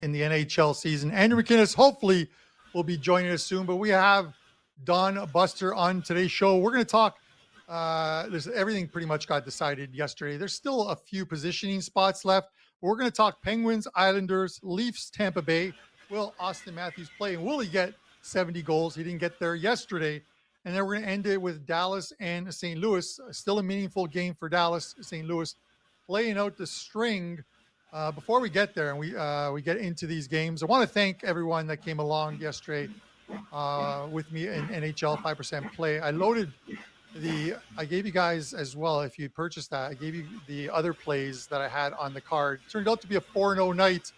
in the NHL season. Andrew McKinnis hopefully will be joining us soon, but we have Don Buster on today's show. We're going to talk. Everything pretty much got decided yesterday. There's still a few positioning spots left. We're going to talk Penguins, Islanders, Leafs, Tampa Bay. Will Austin Matthews play? And will he get 70 goals? He didn't get there yesterday. And then we're going to end it with Dallas and St. Louis. Still a meaningful game for Dallas, St. Louis, playing out the string. Before we get there and we get into these games, I want to thank everyone that came along yesterday with me in NHL 5% Play. I gave you guys as well, if you purchased that, I gave you the other plays that I had on the card. Turned out to be a 4-0 night.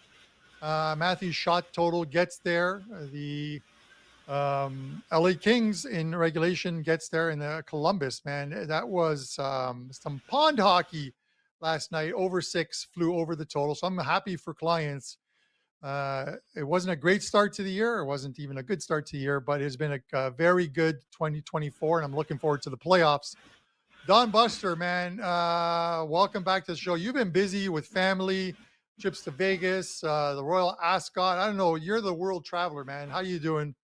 Matthew's shot total gets there. The LA Kings in regulation gets there, and the Columbus, man, that was some pond hockey last night. Over 6 flew over the total. So I'm happy for clients. It wasn't a great start to the year. It wasn't even a good start to the year, but it's been a very good 2024, and I'm looking forward to the playoffs. Don Buster, man, welcome back to the show. You've been busy with family, trips to Vegas, the Royal Ascot. I don't know. You're the world traveler, man. How you doing?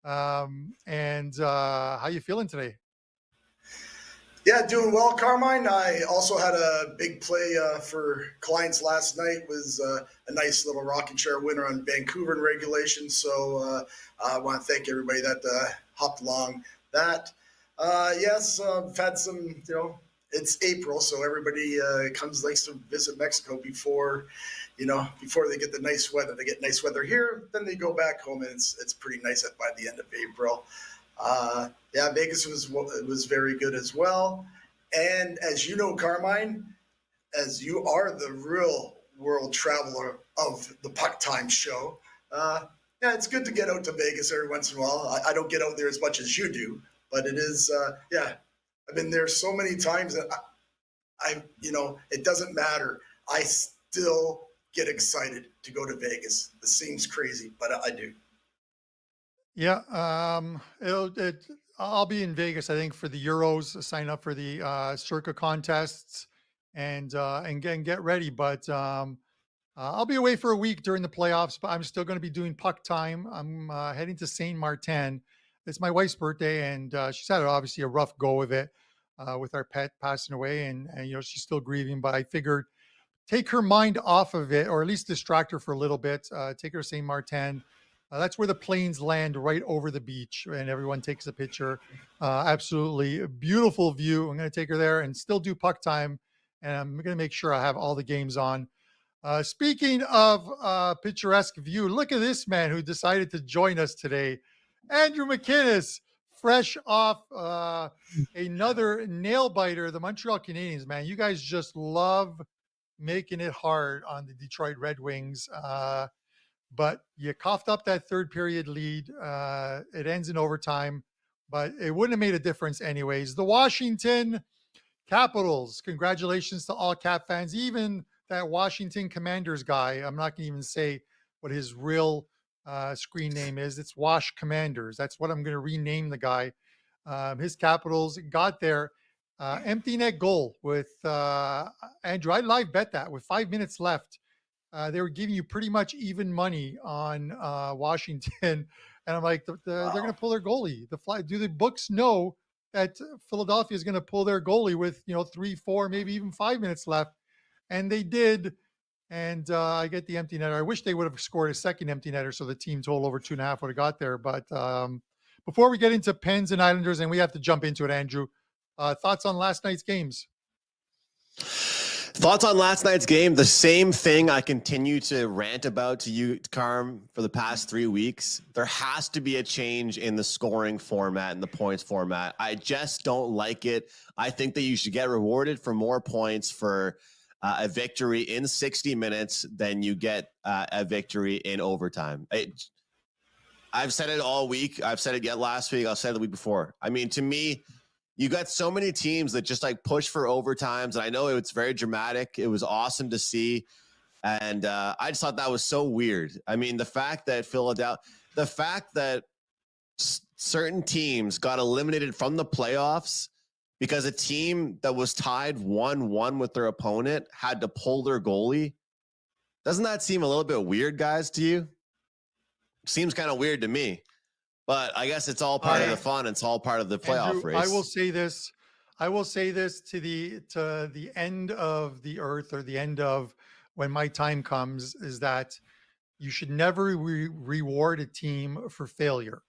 And how you feeling today? Yeah, doing well, Carmine. I also had a big play for clients last night. Was a nice little rocking chair winner on Vancouver in regulation. So I want to thank everybody that hopped along that. Yes, I've had some, it's April, so everybody likes to visit Mexico before they get the nice weather. They get nice weather here, then they go back home, and it's pretty nice by the end of April. Yeah, Vegas was very good as well. And as you know, Carmine, as you are the real world traveler of the PuckTime show, yeah, it's good to get out to Vegas every once in a while. I don't get out there as much as you do, but it is, yeah, I've been there so many times that it doesn't matter. I still get excited to go to Vegas. It seems crazy, but I do. Yeah, I'll be in Vegas, I think, for the Euros. Sign up for the Circa contests and get ready. But I'll be away for a week during the playoffs. But I'm still going to be doing puck time. I'm heading to Saint Martin. It's my wife's birthday, and she's had obviously a rough go of it with our pet passing away, and she's still grieving. But I figured take her mind off of it, or at least distract her for a little bit. Take her to Saint Martin. That's where the planes land, right over the beach, and everyone takes a picture. Absolutely beautiful view. I'm going to take her there and still do puck time, and I'm going to make sure I have all the games on. Speaking of picturesque view, look at this man who decided to join us today. Andrew McKinnis, fresh off another nail biter, the Montreal Canadiens, man. You guys just love making it hard on the Detroit Red Wings. But you coughed up that third period lead. It ends in overtime, but it wouldn't have made a difference anyways. The Washington Capitals, congratulations to all Cap fans, even that Washington Commanders guy. I'm not going to even say what his real screen name is. It's Wash Commanders. That's what I'm going to rename the guy. His Capitals got their empty net goal with Andrew. I live bet that with 5 minutes left. They were giving you pretty much even money on Washington. And I'm like, they're going to pull their goalie. Do the books know that Philadelphia is going to pull their goalie with, 3, 4, maybe even 5 minutes left? And they did. And I get the empty netter. I wish they would have scored a second empty netter so the team total over 2.5 would have got there. But before we get into Pens and Islanders, and we have to jump into it, Andrew, thoughts on last night's games? Thoughts on last night's game? The same thing I continue to rant about to you, Carm, for the past 3 weeks. There has to be a change in the scoring format and the points format. I just don't like it. I think that you should get rewarded for more points for a victory in 60 minutes than you get a victory in overtime. I've said it all week. I've said it yet last week. I'll say it the week before. I mean, to me, you got so many teams that just like push for overtimes. And I know it's very dramatic. It was awesome to see. And I just thought that was so weird. I mean, the fact that certain teams got eliminated from the playoffs because a team that was tied 1-1 with their opponent had to pull their goalie. Doesn't that seem a little bit weird, guys, to you? Seems kind of weird to me, but I guess it's all part of the I fun. It's all part of the playoff Andrew, I will race. say this. I will say this to the end of the earth, or the end of when my time comes, is that you should never reward a team for failure.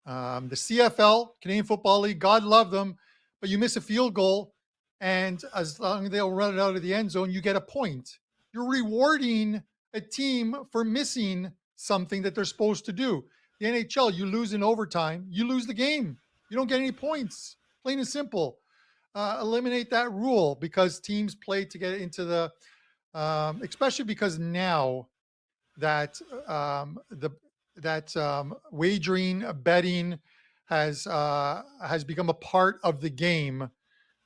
The CFL, Canadian Football League, God love them, but you miss a field goal, and as long as they'll run it out of the end zone, you get a point. You're rewarding a team for missing something that they're supposed to do. The NHL, you lose in overtime, you lose the game. You don't get any points. Plain and simple. Eliminate that rule, because teams play to get into the, especially because now that the that wagering, betting has become a part of the game.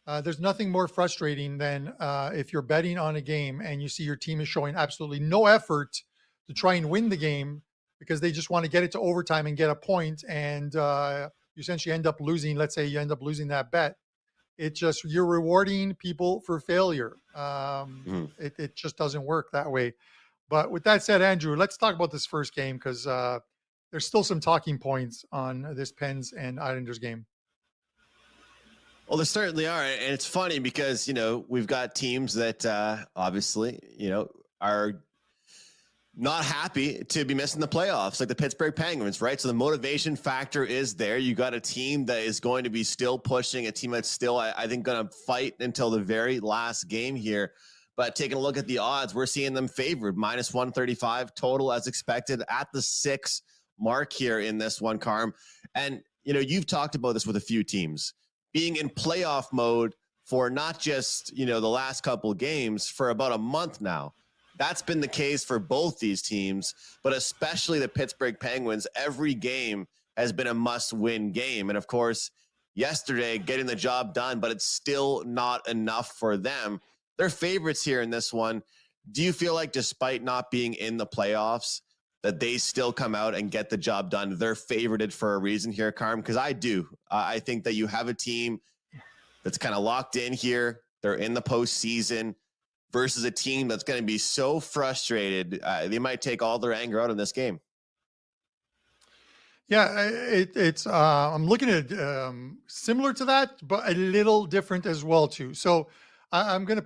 There's nothing more frustrating than if you're betting on a game and you see your team is showing absolutely no effort to try and win the game, because they just want to get it to overtime and get a point, and you essentially end up losing. Let's say you end up losing that bet. It just, you're rewarding people for failure. Mhm. It just doesn't work that way. But with that said, Andrew, let's talk about this first game, because there's still some talking points on this Pens and Islanders game. Well, there certainly are, and it's funny because we've got teams that obviously are not happy to be missing the playoffs, like the Pittsburgh Penguins, right? So the motivation factor is there. You got a team that is going to be still pushing, a team that's still, I think, going to fight until the very last game here. But taking a look at the odds, we're seeing them favored, minus 135 total as expected at the 6 mark here in this one, Carm. And, you've talked about this with a few teams being in playoff mode for not just, the last couple of games, for about a month now. That's been the case for both these teams, but especially the Pittsburgh Penguins. Every game has been a must-win game. And, of course, yesterday getting the job done, but it's still not enough for them. They're favorites here in this one. Do you feel like, despite not being in the playoffs, that they still come out and get the job done? They're favorited for a reason here, Carm, because I do. I think that you have a team that's kind of locked in here. They're in the postseason, versus a team that's going to be so frustrated, they might take all their anger out in this game. Yeah, it's I'm looking at similar to that, but a little different as well too. So I'm gonna.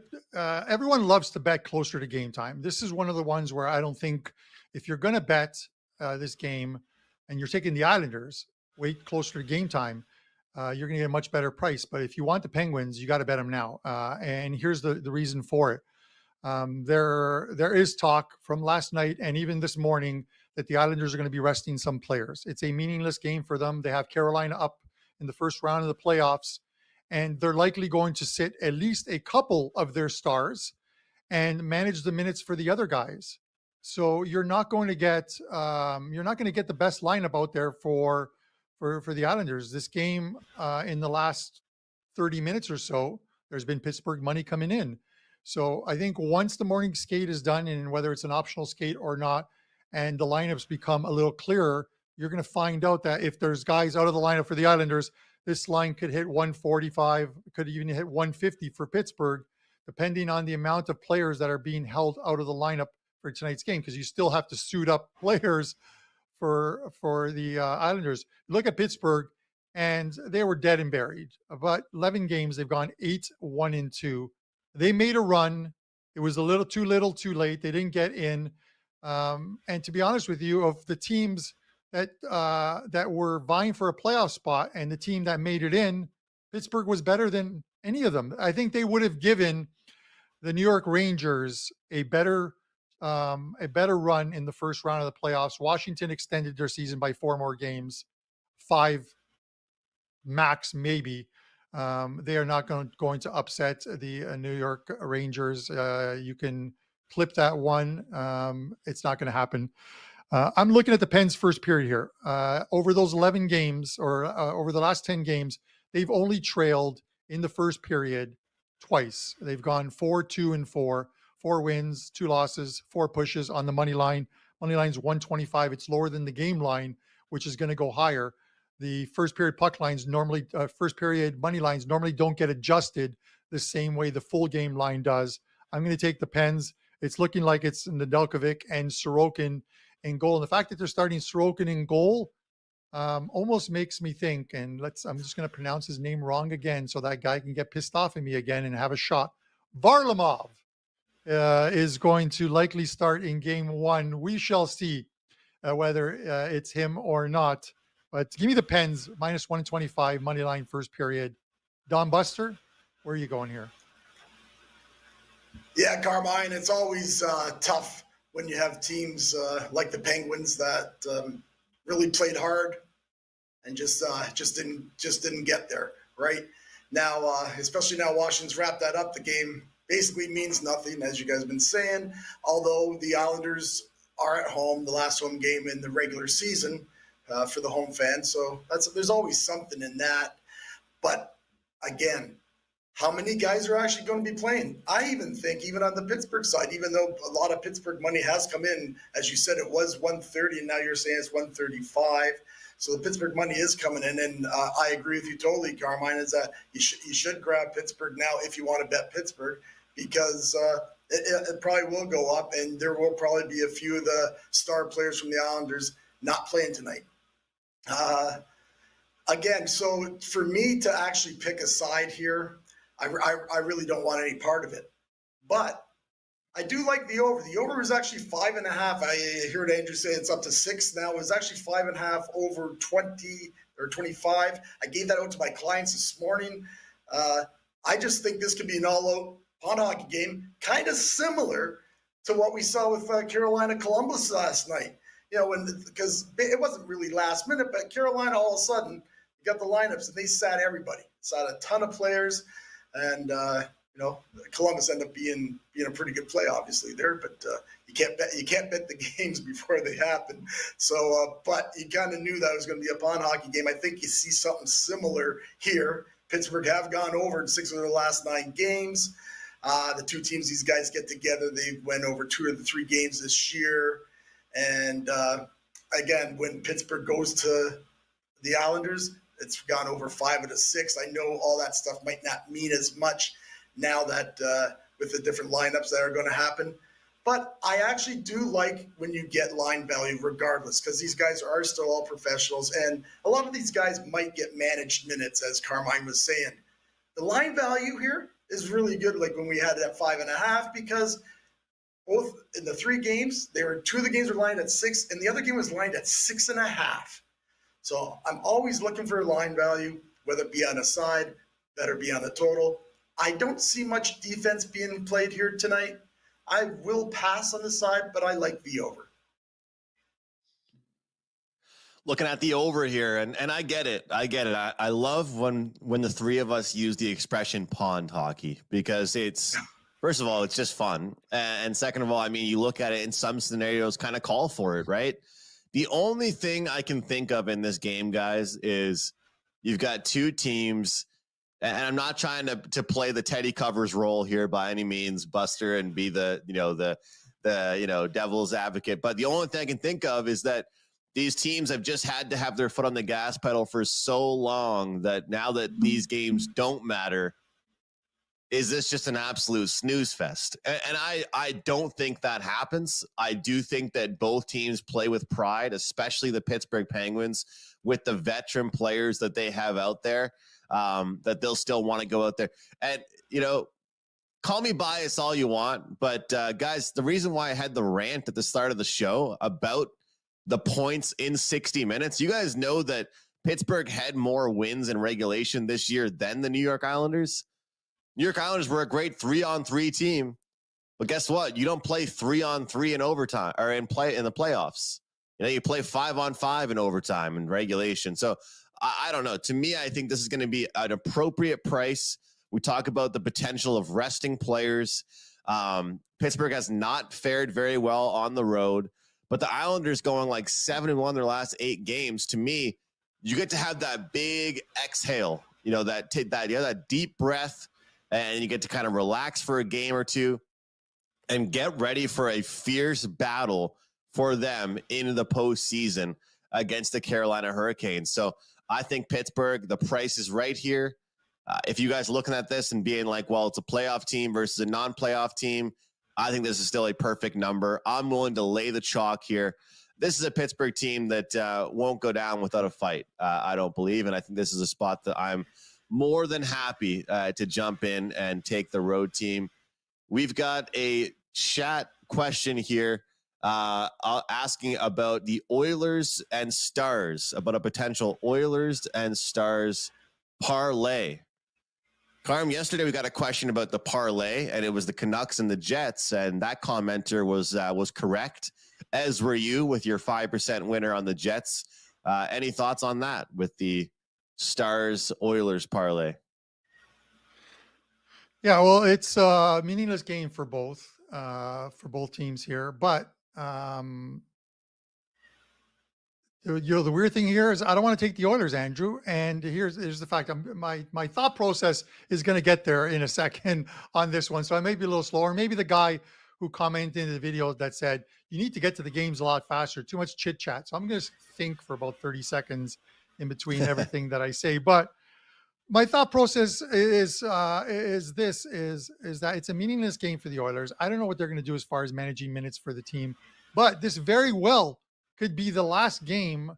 Everyone loves to bet closer to game time. This is one of the ones where I don't think, if you're gonna bet this game and you're taking the Islanders, wait closer to game time. You're going to get a much better price. But if you want the Penguins, you got to bet them now. And here's the reason for it. There is talk from last night and even this morning that the Islanders are going to be resting some players. It's a meaningless game for them. They have Carolina up in the first round of the playoffs, and they're likely going to sit at least a couple of their stars and manage the minutes for the other guys. So you're not going to get the best lineup out there for the Islanders. This game, in the last 30 minutes or so, there's been Pittsburgh money coming in. So I think once the morning skate is done, and whether it's an optional skate or not, and the lineups become a little clearer, you're going to find out that if there's guys out of the lineup for the Islanders, this line could hit 145, could even hit 150 for Pittsburgh, depending on the amount of players that are being held out of the lineup for tonight's game, because you still have to suit up players for the Islanders. Look at Pittsburgh, and they were dead and buried. About 11 games, they've gone 8-1-2. They made a run. It was a little too late. They didn't get in. And to be honest with you, of the teams that were vying for a playoff spot and the team that made it in, Pittsburgh was better than any of them. I think they would have given the New York Rangers a better run in the first round of the playoffs. Washington extended their season by 4 more games, 5 max maybe. They are not going to upset the New York Rangers. You can clip that one. It's not going to happen. I'm looking at the Pens first period here. Over those 11 games, or over the last 10 games, they've only trailed in the first period twice. They've gone 4-2-4, 4 wins, 2 losses, 4 pushes on the money line. Money line's 125. It's lower than the game line, which is going to go higher. The first period puck lines normally, first period money lines normally don't get adjusted the same way the full game line does. I'm going to take the Pens. It's looking like it's Nedeljkovic and Sorokin in goal. And the fact that they're starting Sorokin in goal almost makes me think, and I'm just going to pronounce his name wrong again so that guy can get pissed off at me again and have a shot. Varlamov is going to likely start in game one. We shall see whether it's him or not. But give me the Pens, minus 125, money line first period. Don Buster, where are you going here? Yeah, Carmine, it's always tough when you have teams like the Penguins that really played hard and just didn't get there, right? Now, especially now Washington's wrapped that up. The game basically means nothing, as you guys have been saying, although the Islanders are at home, the last home game in the regular season for the home fans. So there's always something in that. But again, how many guys are actually going to be playing? I even think, even on the Pittsburgh side, even though a lot of Pittsburgh money has come in, as you said, it was 130, and now you're saying it's 135. So the Pittsburgh money is coming in, and I agree with you totally, Carmine, is that you should grab Pittsburgh now if you want to bet Pittsburgh, because it probably will go up, and there will probably be a few of the star players from the Islanders not playing tonight. Again, so for me to actually pick a side here, I really don't want any part of it. But I do like the over. The over is actually 5.5. I heard Andrew say it's up to 6 now. It was actually 5.5 over 20 or 25. I gave that out to my clients this morning. I just think this could be an all-out pond hockey game, kind of similar to what we saw with Carolina Columbus last night. You know, because it wasn't really last minute, but Carolina all of a sudden got the lineups and they sat everybody, sat a ton of players, and Columbus ended up being a pretty good play, obviously there, but you can't bet the games before they happen. So, but you kind of knew that it was going to be a pond hockey game. I think you see something similar here. Pittsburgh have gone over in 6 of their last 9 games. The two teams, these guys get together, they went over 2 of the 3 games this year. And again, when Pittsburgh goes to the Islanders, it's gone over 5 of the 6. I know all that stuff might not mean as much now that with the different lineups that are going to happen. But I actually do like when you get line value regardless, because these guys are still all professionals. And a lot of these guys might get managed minutes, as Carmine was saying. The line value here is really good, like when we had it at 5.5, because both in the 3 games, 2 of the games were lined at 6, and the other game was lined at 6.5. So I'm always looking for a line value, whether it be on a side, better be on a total. I don't see much defense being played here tonight. I will pass on the side, but I like the over. Looking at the over here, and I get it. I love when the 3 of us use the expression pond hockey, because it's, first of all, it's just fun. And second of all, I mean, you look at it in some scenarios, kind of call for it, right? The only thing I can think of in this game, guys, is you've got 2 teams, and I'm not trying to play the Teddy Covers role here by any means, Buster, and be the devil's advocate. But the only thing I can think of is that these teams have just had to have their foot on the gas pedal for so long that now that these games don't matter, is this just an absolute snooze fest? And I don't think that happens. I do think that both teams play with pride, especially the Pittsburgh Penguins, with the veteran players that they have out there, that they'll still want to go out there. And, call me biased all you want, but guys, the reason why I had the rant at the start of the show about the points in 60 minutes, you guys know that Pittsburgh had more wins in regulation this year than the New York Islanders. New York Islanders were a great 3-on-3 team, but guess what? You don't play 3-on-3 in overtime or in the playoffs. You play 5-on-5 in overtime and regulation. So I don't know. To me, I think this is going to be an appropriate price. We talk about the potential of resting players. Pittsburgh has not fared very well on the road, but the Islanders going like 7-1 their last 8 games. To me, you get to have that big exhale. That deep breath. And you get to kind of relax for a game or two and get ready for a fierce battle for them into the postseason against the Carolina Hurricanes. So I think Pittsburgh, the price is right here. If you guys are looking at this and being like, well, it's a playoff team versus a non-playoff team, I think this is still a perfect number. I'm willing to lay the chalk here. This is a Pittsburgh team that won't go down without a fight, I don't believe. And I think this is a spot that I'm more than happy to jump in and take the road team. We've got a chat question here asking about the Oilers and Stars, about a potential Oilers and Stars parlay. Carm, yesterday we got a question about the parlay, and it was the Canucks and the Jets, and that commenter was correct, as were you with your 5% winner on the Jets. Any thoughts on that with the Stars Oilers parlay? Yeah, well, it's a meaningless game for both teams here, but the weird thing here is I don't want to take the Oilers, Andrew. And here's the fact: my thought process is going to get there in a second on this one, so I may be a little slower. Maybe the guy who commented in the video that said you need to get to the games a lot faster, too much chit chat. So I'm going to think for about 30 seconds in between everything that I say. But my thought process is that it's a meaningless game for the Oilers. I don't know what they're going to do as far as managing minutes for the team, but this very well could be the last game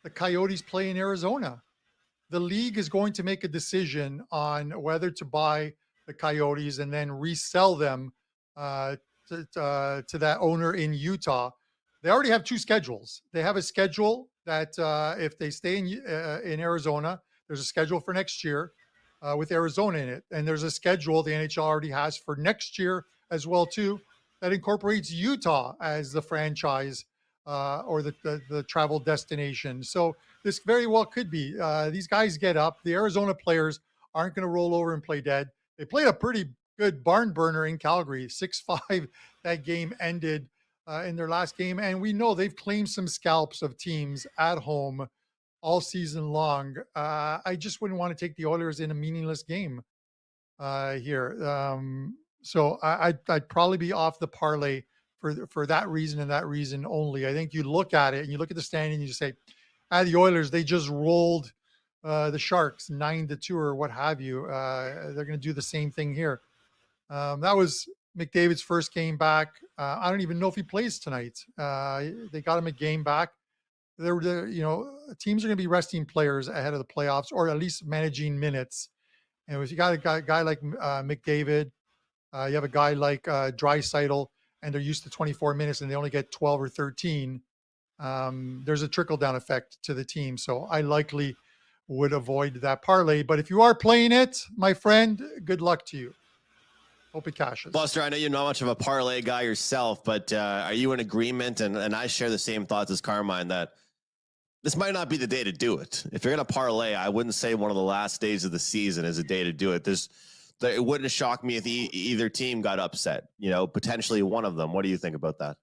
the Coyotes play in Arizona. The league is going to make a decision on whether to buy the Coyotes and then resell them to that owner in Utah. They already have two schedules. They have a schedule that if they stay in Arizona, there's a schedule for next year with Arizona in it, and there's a schedule the NHL already has for next year as well too that incorporates Utah as the franchise or the travel destination. So this very well could be. These guys get up. The Arizona players aren't going to roll over and play dead. They played a pretty good barn burner in Calgary, 6-5. That game ended in their last game, and we know they've claimed some scalps of teams at home all season long. I just wouldn't want to take the Oilers in a meaningless game here. So I'd probably be off the parlay for that reason and that reason only. I think you look at it and you look at the standing and you just say, the Oilers, they just rolled the Sharks 9-2 or what have you. They're going to do the same thing here. That was McDavid's first game back. I don't even know if he plays tonight. They got him a game back. Teams are going to be resting players ahead of the playoffs, or at least managing minutes. And if you got a guy like McDavid, you have a guy like Draisaitl, and they're used to 24 minutes and they only get 12 or 13. There's a trickle down effect to the team. So I likely would avoid that parlay. But if you are playing it, my friend, good luck to you. Hope it cashes. Buster, I know you're not much of a parlay guy yourself, but are you in agreement? And I share the same thoughts as Carmine that this might not be the day to do it. If you're going to parlay, I wouldn't say one of the last days of the season is a day to do it. It wouldn't shock me if either team got upset, potentially one of them. What do you think about that?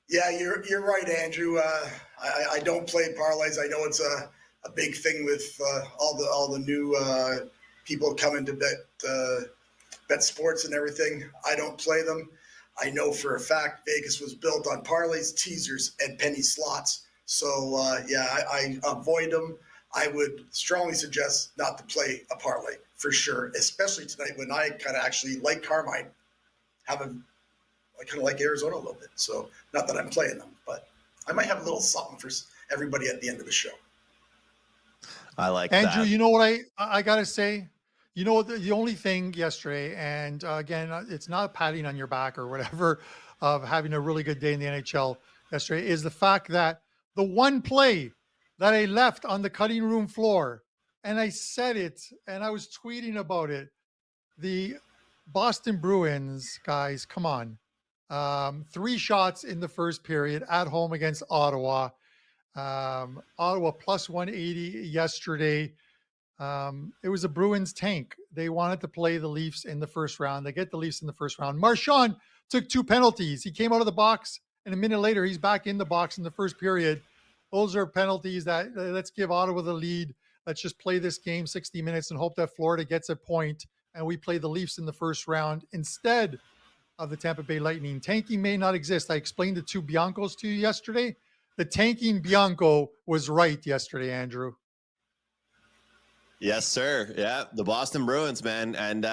Yeah, you're right, Andrew. I don't play parlays. I know it's a big thing with all the new people coming to bet sports and everything. I don't play them. I know for a fact Vegas was built on parlays, teasers, and penny slots. So I avoid them. I would strongly suggest not to play a parlay for sure, especially tonight when I kind of actually like Carmine, I kind of like Arizona a little bit. So not that I'm playing them, but I might have a little something for everybody at the end of the show. I like Andrew, that. you know what I got to say? The only thing yesterday, and again, it's not patting on your back or whatever of having a really good day in the NHL yesterday, is the fact that the one play that I left on the cutting room floor, and I said it, and I was tweeting about it, the Boston Bruins, guys, come on. 3 shots in the first period at home against Ottawa. Ottawa plus 180 yesterday. It was a Bruins tank. They wanted to play the Leafs in the first round. They get the Leafs in the first round. Marchand took 2 penalties. He came out of the box, and a minute later, he's back in the box in the first period. Those are penalties that let's give Ottawa the lead. Let's just play this game 60 minutes and hope that Florida gets a point, and we play the Leafs in the first round instead of the Tampa Bay Lightning. Tanking may not exist. I explained the 2 Biancos to you yesterday. The tanking Bianco was right yesterday, Andrew. Yes, sir. Yeah, the Boston Bruins, man. And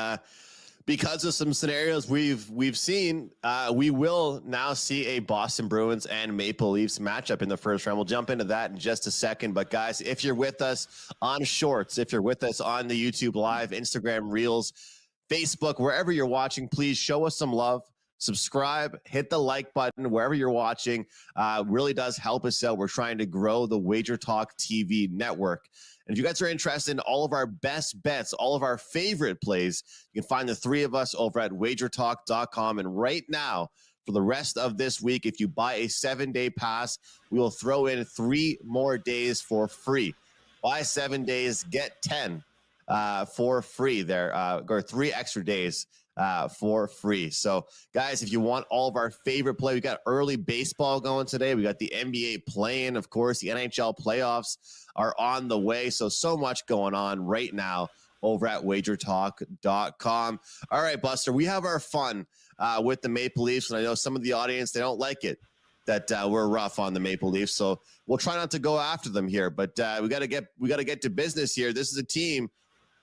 because of some scenarios we've seen, we will now see a Boston Bruins and Maple Leafs matchup in the first round. We'll jump into that in just a second. But guys, if you're with us on Shorts, if you're with us on the YouTube Live, Instagram Reels, Facebook, wherever you're watching, please show us some love. Subscribe, hit the like button wherever you're watching. Really does help us out. We're trying to grow the WagerTalk TV network. And if you guys are interested in all of our best bets, all of our favorite plays, you can find the three of us over at wagertalk.com. And right now, for the rest of this week, if you buy a 7-day pass, we will throw in 3 more days for free. Buy 7 days, get 10 for free there, or 3 extra days for free. So guys, if you want all of our favorite play, we got early baseball going today. We got the NBA playing, of course, the NHL playoffs are on the way. So much going on right now over at wagertalk.com. All right, Buster, we have our fun with the Maple Leafs. And I know some of the audience, they don't like it that we're rough on the Maple Leafs. So we'll try not to go after them here, but we got to get to business here. This is a team.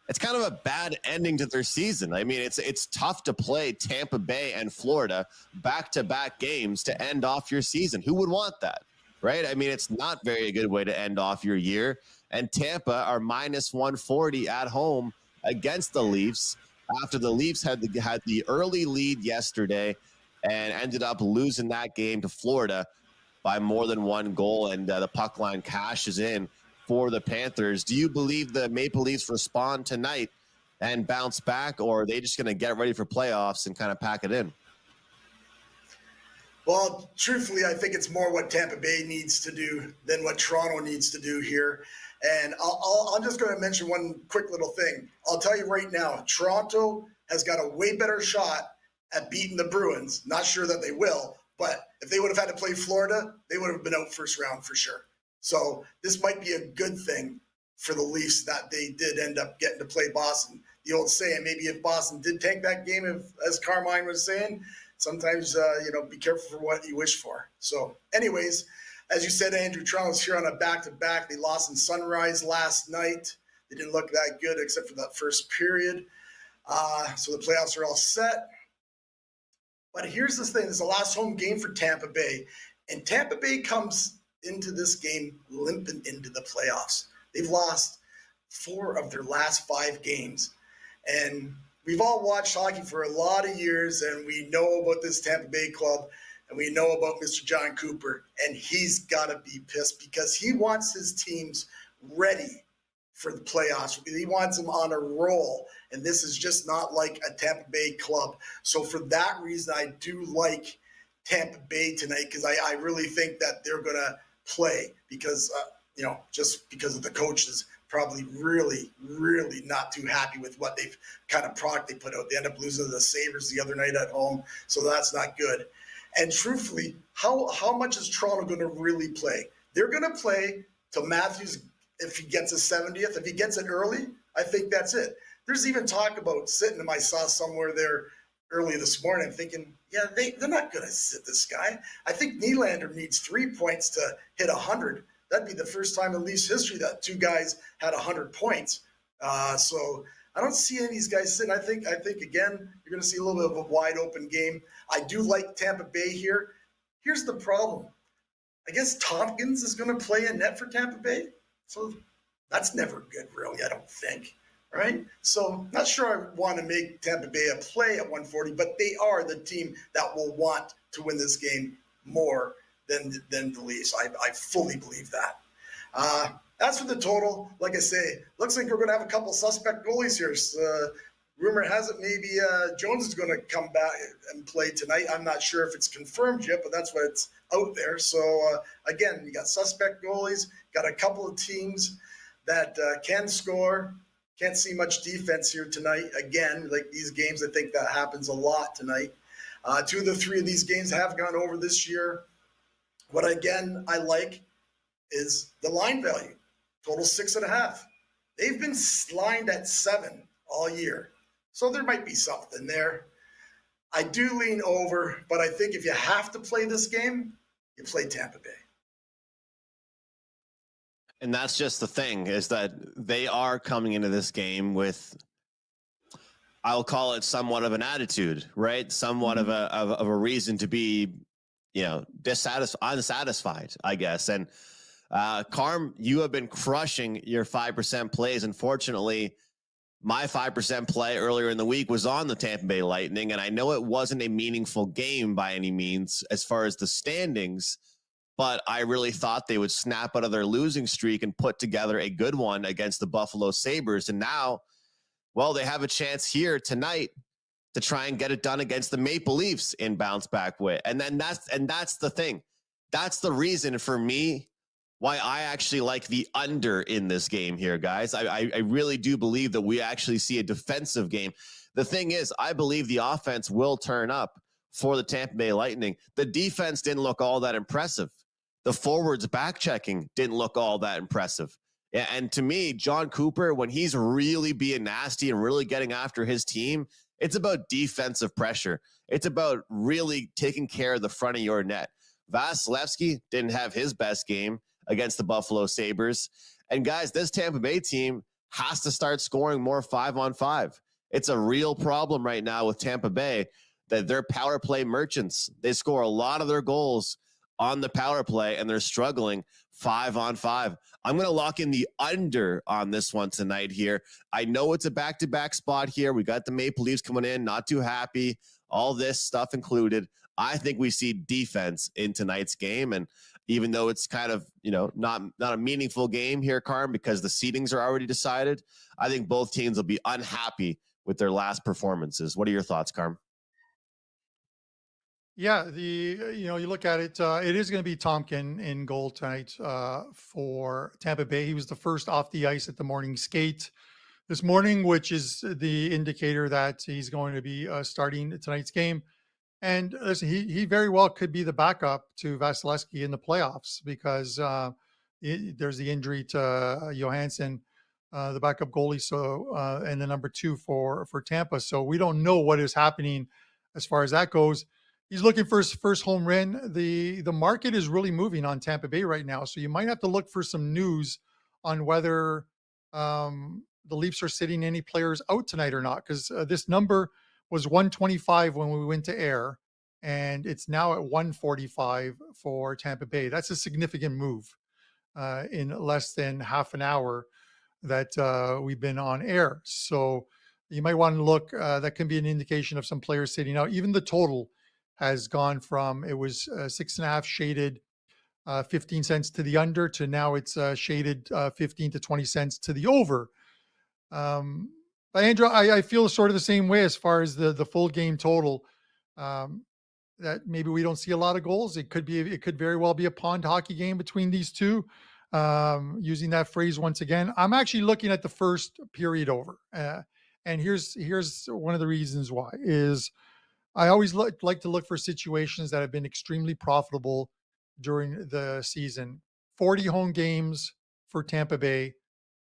It's kind of a bad ending to their season. I mean, it's tough to play Tampa Bay and Florida back-to-back games to end off your season. Who would want that, right? I mean, it's not very good way to end off your year. And Tampa are minus 140 at home against the Leafs after the Leafs had the early lead yesterday and ended up losing that game to Florida by more than 1 goal, and the puck line cashes in for the Panthers. Do you believe the Maple Leafs respond tonight and bounce back, or are they just going to get ready for playoffs and kind of pack it in? Well, truthfully, I think it's more what Tampa Bay needs to do than what Toronto needs to do here. And I'm just going to mention one quick little thing. I'll tell you right now, Toronto has got a way better shot at beating the Bruins. Not sure that they will, but if they would have had to play Florida, they would have been out first round for sure. So this might be a good thing for the Leafs that they did end up getting to play Boston. The old saying, maybe if Boston did take that game, as Carmine was saying, sometimes, be careful for what you wish for. So anyways, as you said, Andrew, Toronto's here on a back-to-back. They lost in Sunrise last night. They didn't look that good except for that first period. So the playoffs are all set. But here's the thing. This is the last home game for Tampa Bay. And Tampa Bay comes into this game limping into the playoffs. They've lost 4 of their last 5 games. And we've all watched hockey for a lot of years, and we know about this Tampa Bay club, and we know about Mr. John Cooper, and he's got to be pissed because he wants his teams ready for the playoffs. He wants them on a roll, and this is just not like a Tampa Bay club. So for that reason, I do like Tampa Bay tonight because I really think that they're going to play because, just because of the coaches probably really, really not too happy with what they've kind of product they put out. They end up losing to the Sabres the other night at home, so that's not good. And truthfully, how much is Toronto going to really play? They're going to play till Matthews, if he gets a 70th. If he gets it early, I think that's it. There's even talk about sitting, I saw somewhere there early this morning thinking, yeah, they're not going to sit this guy. I think Nylander needs 3 points to hit 100. That'd be the first time in Leafs history that 2 guys had 100 points. So I don't see any of these guys sitting. I think again, you're going to see a little bit of a wide open game. I do like Tampa Bay here. Here's the problem. I guess Tompkins is going to play in net for Tampa Bay. So that's never good, really, I don't think. Right? So not sure I want to make Tampa Bay a play at 140, but they are the team that will want to win this game more than the Leafs. I fully believe that. As for the total, like I say, looks like we're going to have a couple suspect goalies here. Rumor has it maybe Jones is going to come back and play tonight. I'm not sure if it's confirmed yet, but that's what's out there. So, again, you got suspect goalies, got a couple of teams that can score. Can't see much defense here tonight. Again, like these games, I think that happens a lot tonight. 2 of the 3 of these games have gone over this year. What, again, I like is the line value. Total 6.5. They've been lined at 7 all year. So there might be something there. I do lean over, but I think if you have to play this game, you play Tampa Bay. And that's just the thing, is that they are coming into this game with I'll call it somewhat of an attitude, right? Somewhat of a reason to be, unsatisfied, I guess. And Carm, you have been crushing your 5% plays. Unfortunately, my 5% play earlier in the week was on the Tampa Bay Lightning, and I know it wasn't a meaningful game by any means as far as the standings, but I really thought they would snap out of their losing streak and put together a good one against the Buffalo Sabres. And now, well, they have a chance here tonight to try and get it done against the Maple Leafs in bounce back way. And that's the thing. That's the reason for me why I actually like the under in this game here, guys. I really do believe that we actually see a defensive game. The thing is, I believe the offense will turn up for the Tampa Bay Lightning. The defense didn't look all that impressive. The forwards back checking didn't look all that impressive. And to me, John Cooper, when he's really being nasty and really getting after his team, it's about defensive pressure. It's about really taking care of the front of your net. Vasilevsky didn't have his best game against the Buffalo Sabres. And guys, this Tampa Bay team has to start scoring more 5-on-5. It's a real problem right now with Tampa Bay that they're power play merchants. They score a lot of their goals on the power play, and they're struggling 5-on-5. I'm going to lock in the under on this one tonight here. I know it's a back-to-back spot here. We got the Maple Leafs coming in, not too happy, all this stuff included. I think we see defense in tonight's game, and even though it's kind of, not a meaningful game here, Carm, because the seedings are already decided, I think both teams will be unhappy with their last performances. What are your thoughts, Carm? Yeah, you look at it, it is going to be Tompkin in goal tonight for Tampa Bay. He was the first off the ice at the morning skate this morning, which is the indicator that he's going to be starting tonight's game. And listen, he very well could be the backup to Vasilevsky in the playoffs because there's the injury to Johansson, the backup goalie, so and the number 2 for Tampa. So we don't know what is happening as far as that goes. He's looking for his first home run. The market is really moving on Tampa Bay right now, so you might have to look for some news on whether the Leafs are sitting any players out tonight or not, because this number was 125 when we went to air, and it's now at 145 for Tampa Bay. That's a significant move in less than half an hour that we've been on air. So you might want to look. That can be an indication of some players sitting out. Even the total has gone from, it was 6.5 shaded 15 cents to the under, to now it's shaded 15 to 20 cents to the over. But Andrew, I feel sort of the same way as far as the full game total. That maybe we don't see a lot of goals. It could very well be a pond hockey game between these two. Using that phrase once again, I'm actually looking at the first period over, and here's one of the reasons why is I always like to look for situations that have been extremely profitable during the season. 40 home games for Tampa Bay.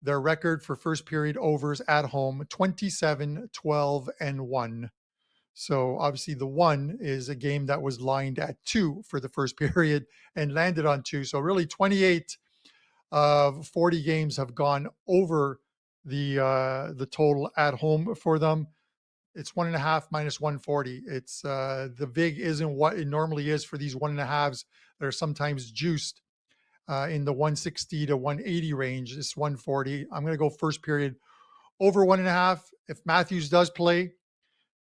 Their record for first period overs at home, 27, 12, and 1. So obviously the 1 is a game that was lined at 2 for the first period and landed on 2. So really 28 of 40 games have gone over the total at home for them. It's 1.5 minus 140. It's the VIG isn't what it normally is for these 1.5s that are sometimes juiced in the 160 to 180 range. It's 140. I'm going to go first period over 1.5. If Matthews does play,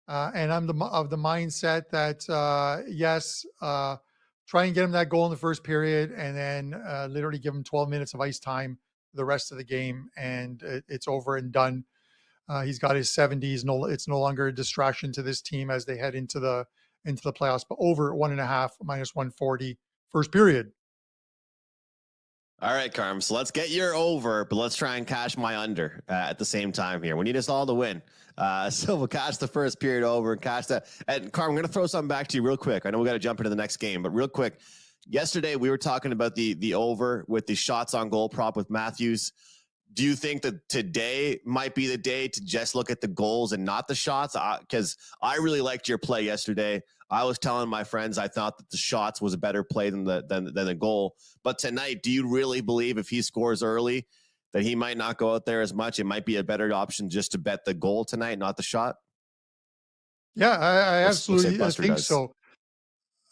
and I'm of the mindset that yes, try and get him that goal in the first period, and then literally give him 12 minutes of ice time the rest of the game, and it's over and done. He's got his 70s. No, it's no longer a distraction to this team as they head into the playoffs. But over 1.5 minus 140 first period. All right, Carm. So let's get your over, but let's try and cash my under at the same time here. We need us all to win. So we'll cash the first period over and cash that. And Carm, I'm going to throw something back to you real quick. I know we got to jump into the next game, but real quick. Yesterday, we were talking about the over with the shots on goal prop with Matthews. Do you think that today might be the day to just look at the goals and not the shots? Because I really liked your play yesterday. I was telling my friends I thought that the shots was a better play than the goal. But tonight, do you really believe if he scores early that he might not go out there as much? It might be a better option just to bet the goal tonight, not the shot? Yeah, I Looks like absolutely Buster think does. so.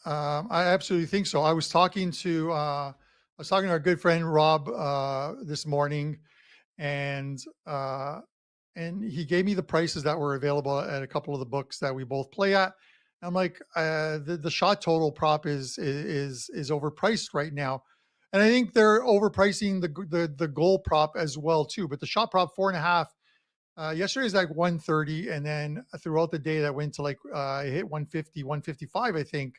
I absolutely think so. I was talking to our good friend Rob this morning, and uh, and he gave me the prices that were available at a couple of the books that we both play at. I'm like, the shot total prop is overpriced right now, and I think they're overpricing the goal prop as well too. But the shot prop 4.5. Yesterday was like 130, and then throughout the day that went to like I hit 150, 155, I think.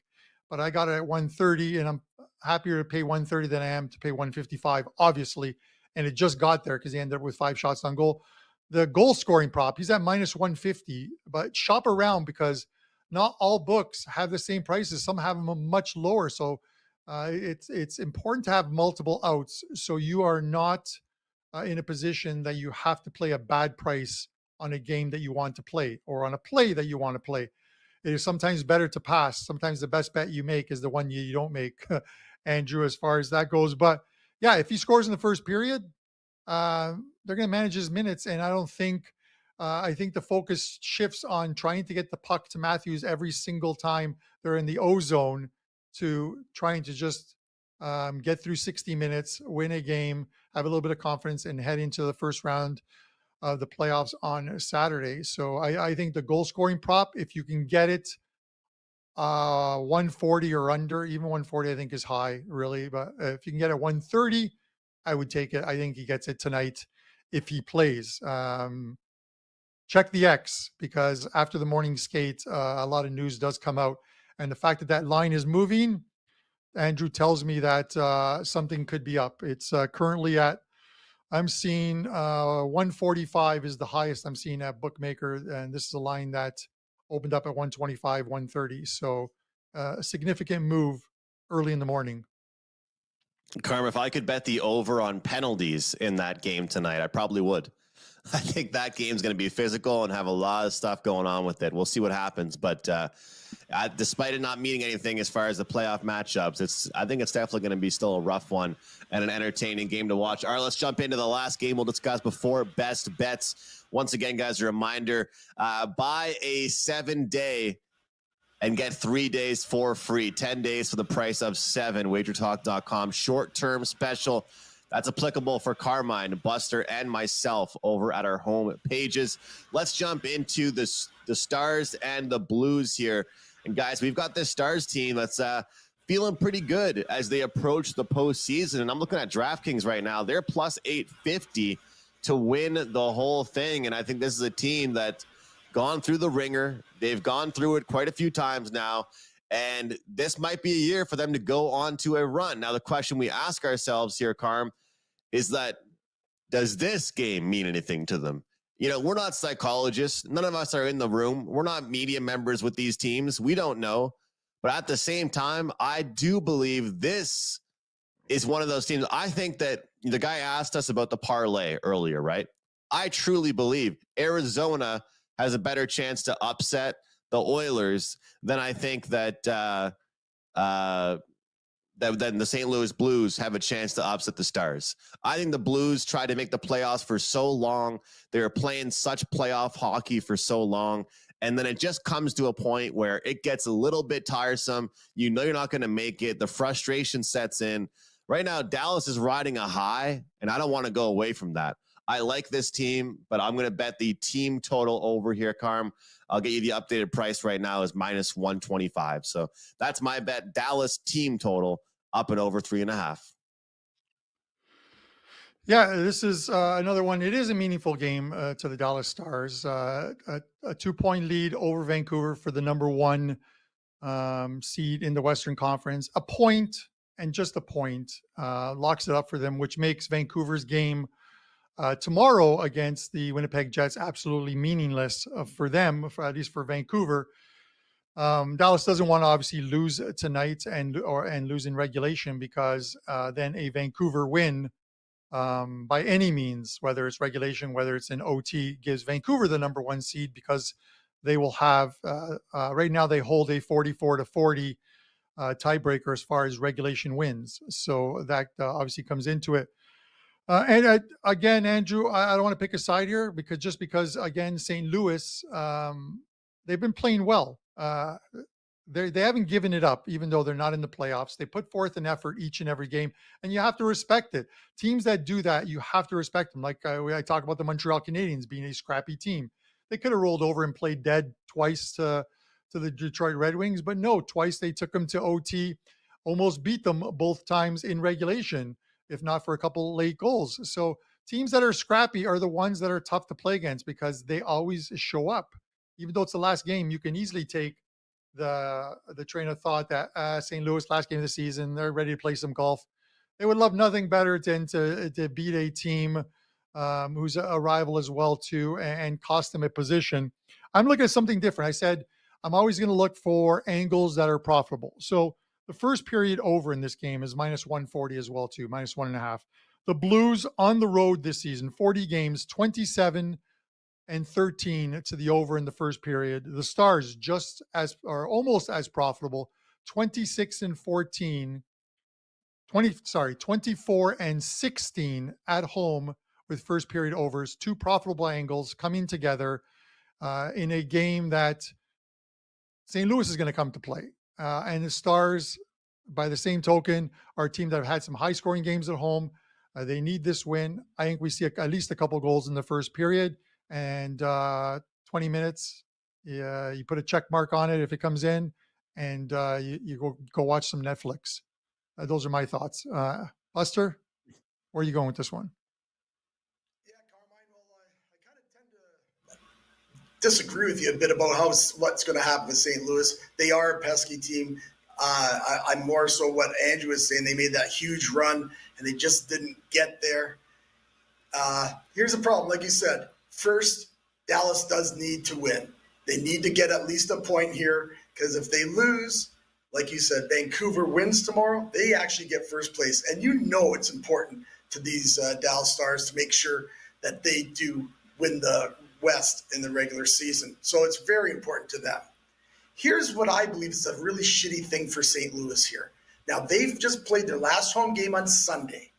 But I got it at 130, and I'm happier to pay 130 than I am to pay 155, obviously. And it just got there because he ended up with 5 shots on goal. The goal scoring prop, he's at minus 150, but shop around because not all books have the same prices. Some have them much lower. So it's important to have multiple outs so you are not in a position that you have to play a bad price on a game that you want to play or on a play that you want to play. It is sometimes better to pass. Sometimes the best bet you make is the one you don't make, Andrew, as far as that goes. But yeah, if he scores in the first period, they're going to manage his minutes. And I don't think, I think the focus shifts on trying to get the puck to Matthews every single time they're in the O zone to trying to just get through 60 minutes, win a game, have a little bit of confidence, and head into the first round of the playoffs on Saturday. So I think the goal scoring prop, if you can get it 140 or under, even 140, I think is high, really. But if you can get it 130, I would take it. I think he gets it tonight if he plays. Check the X because after the morning skate, a lot of news does come out. And the fact that that line is moving, Andrew tells me that something could be up. It's currently at, I'm seeing 145 is the highest I'm seeing at Bookmaker. And this is a line that opened up at 125, 130. So a significant move early in the morning. Carm, if I could bet the over on penalties in that game tonight, I probably would. I think that game's going to be physical and have a lot of stuff going on with it. We'll see what happens, but despite it not meaning anything as far as the playoff matchups, I think it's definitely going to be still a rough one and an entertaining game to watch. All right, let's jump into the last game we'll discuss before best bets. Once again, guys, a reminder: buy a 7-day and get 3 days for free. 10 days for the price of 7. WagerTalk.com short-term special. That's applicable for Carmine, Buster, and myself over at our home pages. Let's jump into the Stars and the Blues here. And guys, we've got this Stars team that's feeling pretty good as they approach the postseason. And I'm looking at DraftKings right now. They're plus 850 to win the whole thing. And I think this is a team that's gone through the ringer. They've gone through it quite a few times now. And this might be a year for them to go on to a run. Now, the question we ask ourselves here, Carm, is that does this game mean anything to them? You know, we're not psychologists. None of us are in the room. We're not media members with these teams. We don't know. But at the same time, I do believe this is one of those teams. I think that the guy asked us about the parlay earlier, right? I truly believe Arizona has a better chance to upset the Oilers than I think that then the St. Louis Blues have a chance to upset the Stars. I think the Blues tried to make the playoffs for so long. They were playing such playoff hockey for so long. And then it just comes to a point where it gets a little bit tiresome. You know you're not going to make it. The frustration sets in. Right now, Dallas is riding a high, and I don't want to go away from that. I like this team, but I'm going to bet the team total over here, Carm. I'll get you the updated price right now is minus 125. So that's my bet. Dallas team total up and over 3.5. Yeah, this is another one. It is a meaningful game to the Dallas Stars. A 2-point lead over Vancouver for the number 1 seed in the Western Conference. A point and just a point locks it up for them, which makes Vancouver's game tomorrow against the Winnipeg Jets absolutely meaningless for them, at least for Vancouver. Dallas doesn't want to obviously lose tonight and lose in regulation because then a Vancouver win by any means, whether it's regulation, whether it's in OT, gives Vancouver the number 1 seed because they will have right now they hold a 44-40 tiebreaker as far as regulation wins. So that obviously comes into it. Again, Andrew, I don't want to pick a side here because again, St. Louis, they've been playing well. They haven't given it up, even though they're not in the playoffs. They put forth an effort each and every game, and you have to respect it. Teams that do that, you have to respect them. Like I talk about the Montreal Canadiens being a scrappy team. They could have rolled over and played dead twice to the Detroit Red Wings, but no, twice they took them to OT, almost beat them both times in regulation, if not for a couple late goals. So teams that are scrappy are the ones that are tough to play against because they always show up. Even though it's the last game, you can easily take the train of thought that St. Louis last game of the season, they're ready to play some golf. They would love nothing better than to beat a team who's a rival as well too, and cost them a position. I'm looking at something different. I said I'm always going to look for angles that are profitable. So the first period over in this game is minus 140 as well too, minus 1.5. The Blues on the road this season, 40 games, 27 and 13 to the over in the first period. The Stars just as or almost as profitable, 26 and 14, 24 and 16 at home with first period overs, two profitable angles coming together in a game that St. Louis is going to come to play. And the Stars, by the same token, are a team that have had some high scoring games at home. They need this win. I think we see at least a couple goals in the first period. And 20 minutes, you put a check mark on it if it comes in, and you go watch some Netflix. Those are my thoughts. Buster, where are you going with this one? Yeah, Carmine. Well, I kind of tend to disagree with you a bit about what's going to happen with St. Louis. They are a pesky team. I'm more so what Andrew was saying. They made that huge run, and they just didn't get there. Here's the problem, like you said. First, Dallas does need to win. They need to get at least a point here because if they lose, like you said, Vancouver wins tomorrow, they actually get first place. And you know it's important to these Dallas Stars to make sure that they do win the West in the regular season. So it's very important to them. Here's what I believe is a really shitty thing for St. Louis here. Now, they've just played their last home game on Sunday.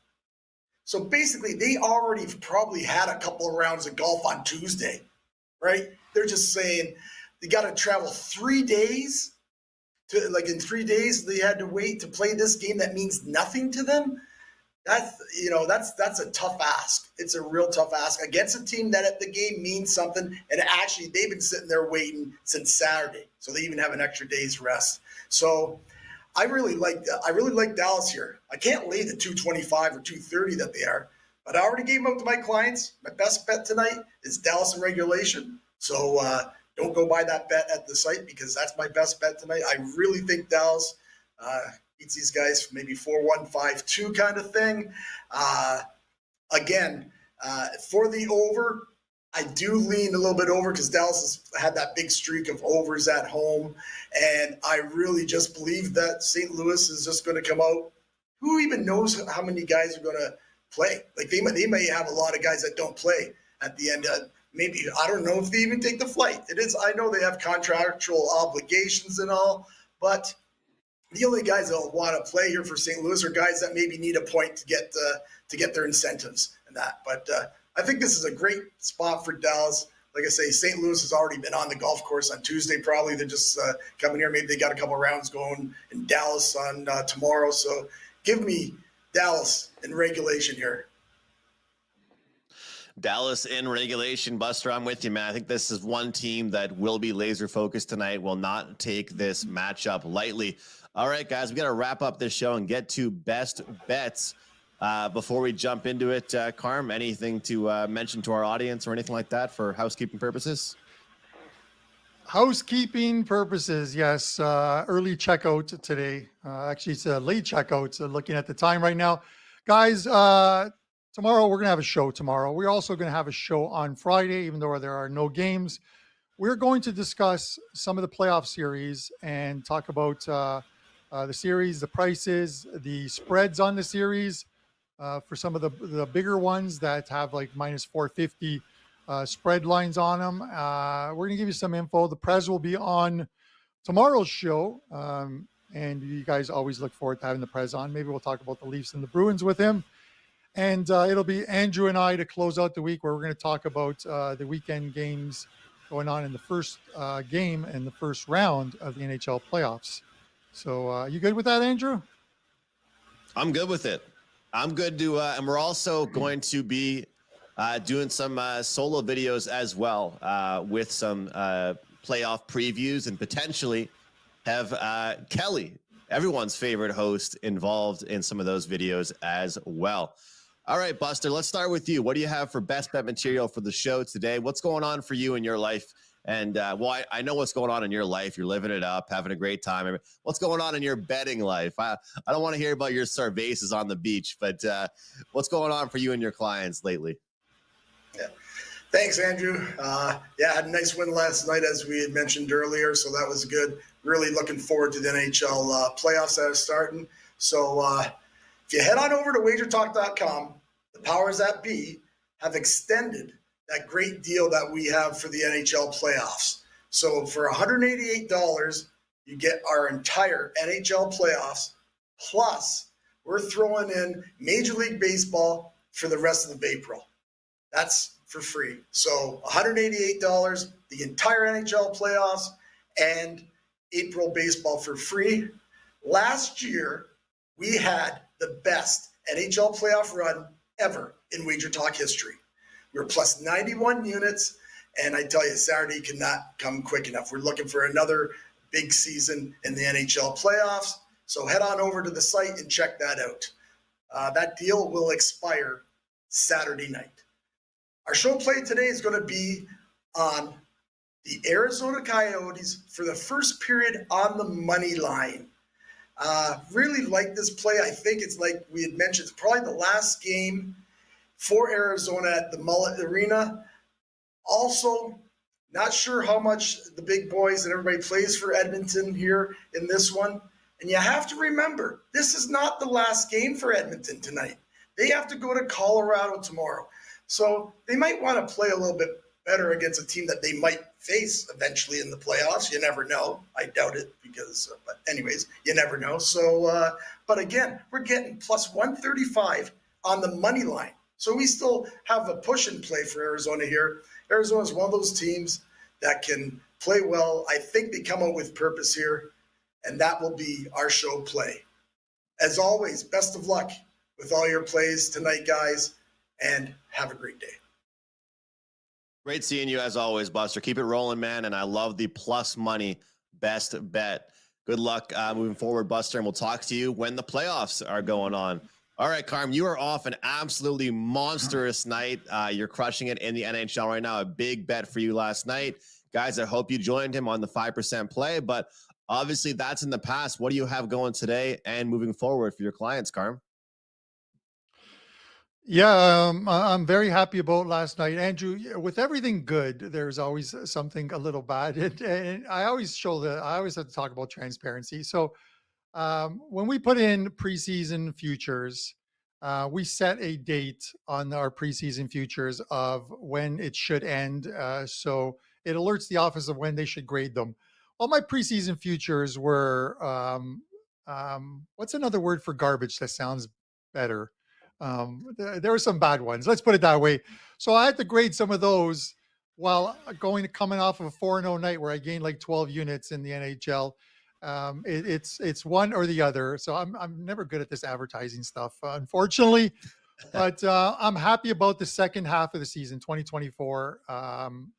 So basically, they already probably had a couple of rounds of golf on Tuesday, right? They're just saying they got to travel 3 days in 3 days they had to wait to play this game that means nothing to them. That's a tough ask. It's a real tough ask against a team that at the game means something. And actually, they've been sitting there waiting since Saturday, so they even have an extra day's rest. So I really like Dallas here. I can't lay the 225 or 230 that they are, but I already gave them out to my clients. My best bet tonight is Dallas in regulation. So don't go buy that bet at the site because that's my best bet tonight. I really think Dallas beats these guys for maybe 4-1, 5-2 kind of thing. Again, for the over, I do lean a little bit over because Dallas has had that big streak of overs at home. And I really just believe that St. Louis is just going to come out. Who even knows how many guys are going to play? Like they may have a lot of guys that don't play at the end. Maybe, I don't know if they even take the flight. I know they have contractual obligations and all, but the only guys that will want to play here for St. Louis are guys that maybe need a point to get their incentives and that. But I think this is a great spot for Dallas. Like I say, St. Louis has already been on the golf course on Tuesday. Probably they're just coming here. Maybe they got a couple of rounds going in Dallas on tomorrow. So give me Dallas in regulation here. Dallas in regulation. Buster, I'm with you, man. I think this is one team that will be laser focused tonight, will not take this matchup lightly. All right, guys, we got to wrap up this show and get to best bets. Before we jump into it, Carm, anything to mention to our audience or anything like that for housekeeping purposes? Housekeeping purposes, yes. Early checkout today. Actually, it's a late checkout. So looking at the time right now. Guys, tomorrow we're going to have a show tomorrow. We're also going to have a show on Friday, even though there are no games. We're going to discuss some of the playoff series and talk about the series, the prices, the spreads on the series. For some of the bigger ones that have like minus 450 spread lines on them. We're going to give you some info. The Prez will be on tomorrow's show. And you guys always look forward to having the Prez on. Maybe we'll talk about the Leafs and the Bruins with him. And it'll be Andrew and I to close out the week where we're going to talk about the weekend games going on in the first game in the first round of the NHL playoffs. So, you good with that, Andrew? I'm good with it. I'm good to, and we're also going to be doing some solo videos as well with some playoff previews and potentially have Kelly, everyone's favorite host, involved in some of those videos as well. All right, Buster, let's start with you. What do you have for best bet material for the show today? What's going on for you in your life? And well, I know what's going on in your life. You're living it up, having a great time. What's going on in your betting life? I don't want to hear about your cervezas on the beach, but what's going on for you and your clients lately? Yeah. Thanks, Andrew. Yeah, I had a nice win last night, as we had mentioned earlier, so that was good. Really looking forward to the NHL playoffs that are starting. So if you head on over to WagerTalk.com, the powers that be have extended that great deal that we have for the NHL playoffs. So for $188, you get our entire NHL playoffs, plus we're throwing in Major League Baseball for the rest of April. That's for free. So $188, the entire NHL playoffs and April baseball for free. Last year, we had the best NHL playoff run ever in WagerTalk history. We were plus 91 units, and I tell you, Saturday cannot come quick enough. We're looking for another big season in the NHL playoffs. So head on over to the site and check that out. That deal will expire Saturday night. Our show play today is going to be on the Arizona Coyotes for the first period on the money line. Really like this play. I think it's like we had mentioned, it's probably the last game for Arizona at the Mullet Arena. Also, not sure how much the big boys and everybody plays for Edmonton here in this one. And you have to remember, this is not the last game for Edmonton tonight. They have to go to Colorado tomorrow. So they might want to play a little bit better against a team that they might face eventually in the playoffs. You never know. I doubt it because, but anyways, you never know. So, but again, we're getting plus 135 on the money line. So we still have a push and play for Arizona here. Arizona is one of those teams that can play well. I think they come out with purpose here, and that will be our show play. As always, best of luck with all your plays tonight, guys, and have a great day. Great seeing you as always, Buster. Keep it rolling, man. And I love the plus money best bet. Good luck moving forward, Buster, and we'll talk to you when the playoffs are going on. All right, Carm, you are off an absolutely monstrous night. You're crushing it in the NHL right now. A big bet for you last night. Guys, I hope you joined him on the 5% play, but obviously that's in the past. What do you have going today and moving forward for your clients, Carm? Yeah, I'm very happy about last night, Andrew. With everything good, there's always something a little bad, and I always I always have to talk about transparency. So when we put in preseason futures, we set a date on our preseason futures of when it should end. So it alerts the office of when they should grade them. All my preseason futures were, what's another word for garbage that sounds better? There were some bad ones. Let's put it that way. So I had to grade some of those while coming off of a 4-0 night where I gained like 12 units in the NHL. It's one or the other. So I'm never good at this advertising stuff, unfortunately. But I'm happy about the second half of the season, 2024.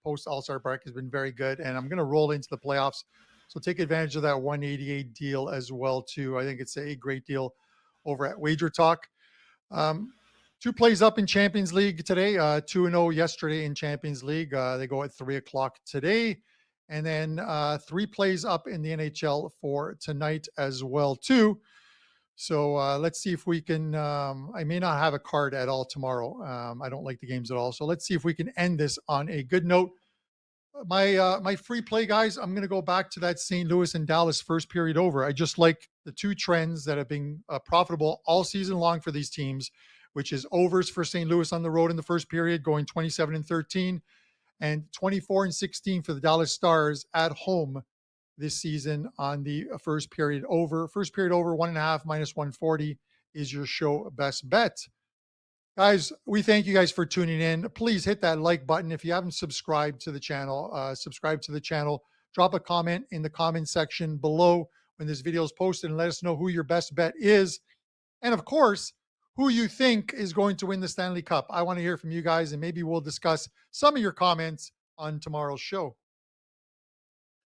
Post All-Star break has been very good, and I'm going to roll into the playoffs. So take advantage of that 188 deal as well too. I think it's a great deal over at WagerTalk. Two plays up in Champions League today. 2-0 yesterday in Champions League. They go at 3:00 today. And then 3 plays up in the NHL for tonight as well, too. So let's see if we can. I may not have a card at all tomorrow. I don't like the games at all. So let's see if we can end this on a good note. My free play, guys. I'm going to go back to that St. Louis and Dallas first period over. I just like the two trends that have been profitable all season long for these teams, which is overs for St. Louis on the road in the first period, going 27-13. And 24-16 for the Dallas Stars at home this season on the first period over. First period over 1.5 minus 140 is your show best bet. Guys, we thank you guys for tuning in. Please hit that like button. If you haven't subscribed to the channel, subscribe to the channel. Drop a comment in the comment section below when this video is posted and let us know who your best bet is. And of course, who you think is going to win the Stanley Cup. I want to hear from you guys, and maybe we'll discuss some of your comments on tomorrow's show.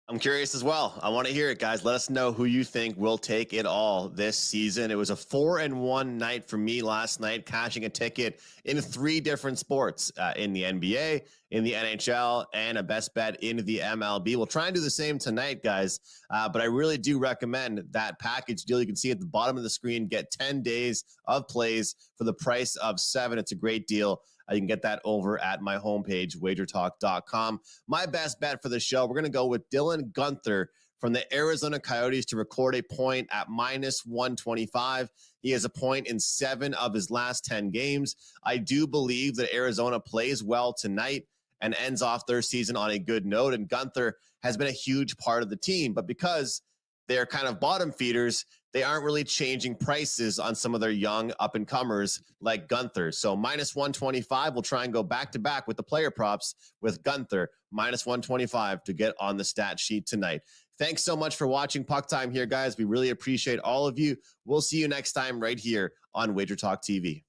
I'm curious as well. I want to hear it, guys. Let us know who you think will take it all this season. It was a 4-1 night for me last night, cashing a ticket in 3 different sports, in the NBA, in the NHL, and a best bet in the MLB. We'll try and do the same tonight, guys. But I really do recommend that package deal. You can see at the bottom of the screen, get 10 days of plays for the price of 7. It's a great deal. You can get that over at my homepage, WagerTalk.com. My best bet for the show, we're going to go with Dylan Guenther from the Arizona Coyotes to record a point at -125. He has a point in 7 of his last 10 games. I do believe that Arizona plays well tonight and ends off their season on a good note. And Guenther has been a huge part of the team, but because they're kind of bottom feeders, they aren't really changing prices on some of their young up-and-comers like Guenther. So -125, we'll try and go back-to-back with the player props with Guenther, -125 to get on the stat sheet tonight. Thanks so much for watching Puck Time here, guys. We really appreciate all of you. We'll see you next time right here on Wager Talk TV.